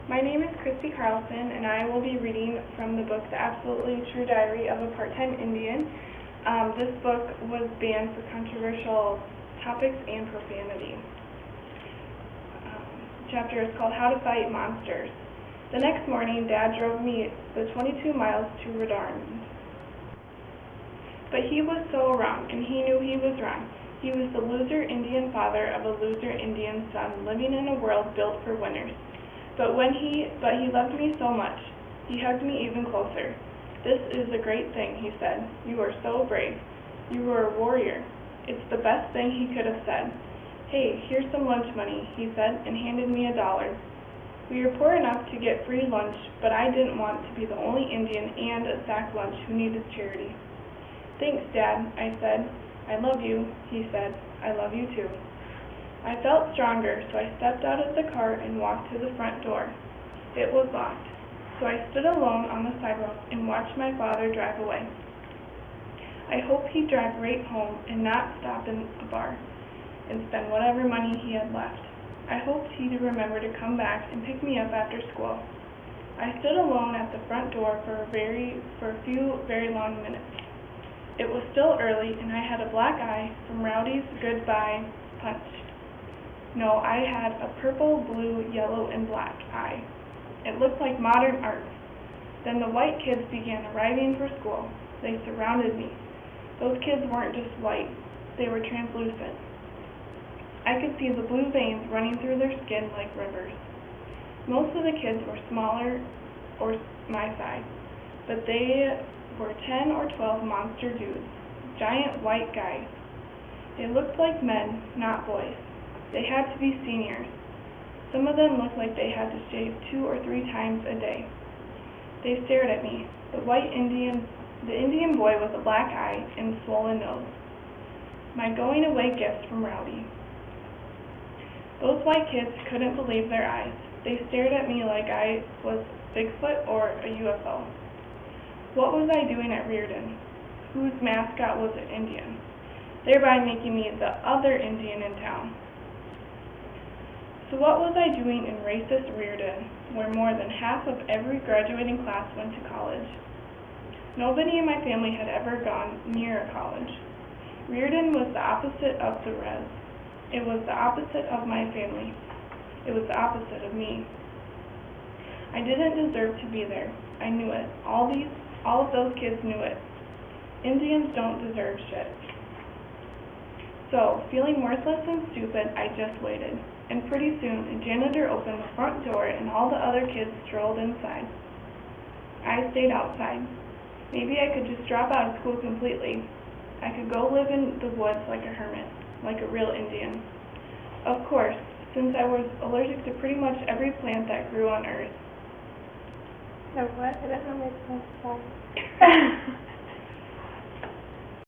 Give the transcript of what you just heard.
My name is Carlson, and I will be reading from the book The Absolutely True Diary of a Part-Time Indian. This book was banned for controversial topics and profanity. Chapter is called How to Fight Monsters. The next morning, Dad drove me the 22 miles to Redarn. But he was so wrong, and he knew he was wrong. He was the loser Indian father of a loser Indian son, living in a world built for winners. But he loved me so much. He hugged me even closer. "This is a great thing," he said. "You are so brave. You are a warrior." It's the best thing he could have said. "Hey, here's some lunch money," he said, and handed me $1. We were poor enough to get free lunch, but I didn't want to be the only Indian and a sack lunch who needed charity. "Thanks, Dad," I said. "I love you," he said. "I love you too." I felt stronger, so I stepped out of the car and walked to the front door. It was locked, so I stood alone on the sidewalk and watched my father drive away. I hoped he'd drive right home and not stop in a bar and spend whatever money he had left. I hoped he'd remember to come back and pick me up after school. I stood alone at the front door for a few very long minutes. It was still early, and I had a black eye from Rowdy's Goodbye Punch. No, I had a purple, blue, yellow, and black eye. It looked like modern art. Then the white kids began arriving for school. They surrounded me. Those kids weren't just white. They were translucent. I could see the blue veins running through their skin like rivers. Most of the kids were smaller or my size, but they were 10 or 12 monster dudes, giant white guys. They looked like men, not boys. They had to be seniors. Some of them looked like they had to shave 2 or 3 times a day. They stared at me, the Indian boy with a black eye and swollen nose. My going-away gift from Rowdy. Those white kids couldn't believe their eyes. They stared at me like I was Bigfoot or a UFO. What was I doing at Reardon, whose mascot was an Indian, thereby making me the other Indian in town? So what was I doing in racist Reardon, where more than half of every graduating class went to college? Nobody in my family had ever gone near a college. Reardon was the opposite of the res. It was the opposite of my family. It was the opposite of me. I didn't deserve to be there. I knew it. All of those kids knew it. Indians don't deserve shit. So, feeling worthless and stupid, I just waited. And pretty soon, a janitor opened the front door and all the other kids strolled inside. I stayed outside. Maybe I could just drop out of school completely. I could go live in the woods like a hermit, like a real Indian. Of course, since I was allergic to pretty much every plant that grew on Earth. What? I don't know my